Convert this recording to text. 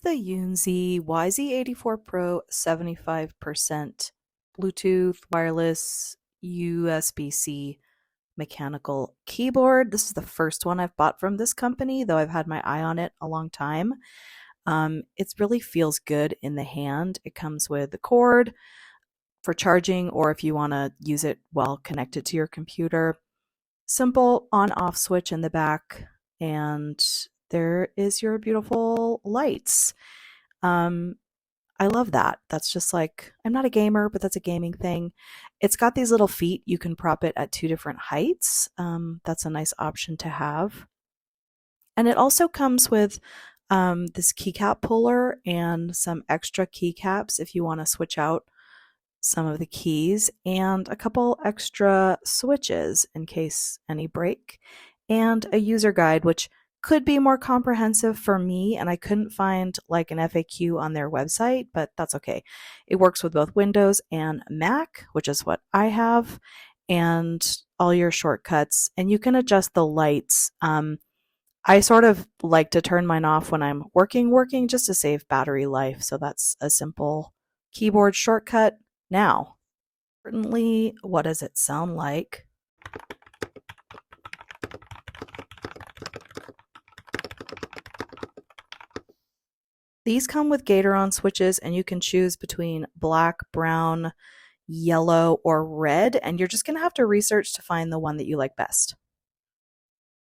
The Yunzii YZ84 Pro 75% Bluetooth, wireless, USB-C mechanical keyboard. This is the first one I've bought from this company, though I've had my eye on it a long time. It really feels good in the hand. It comes with the cord for charging, or if you want to use it while connected to your computer. Simple on-off switch in the back, and there is your beautiful lights. Um, I love that. That's just like, I'm not a gamer, but that's a gaming thing. It's got these little feet. You can prop it at two different heights. That's a nice option to have. And it also comes with this keycap puller and some extra keycaps if you want to switch out some of the keys, and a couple extra switches in case any break, and a user guide, which could be more comprehensive for me, and I couldn't find like an FAQ on their website, but that's okay. It works with both Windows and Mac, which is what I have, and all your shortcuts, and you can adjust the lights. I sort of like to turn mine off when I'm working just to save battery life, so that's a simple keyboard shortcut. Now, certainly, what does it sound like? These come with Gateron switches, and you can choose between black, brown, yellow, or red, and you're just going to have to research to find the one that you like best.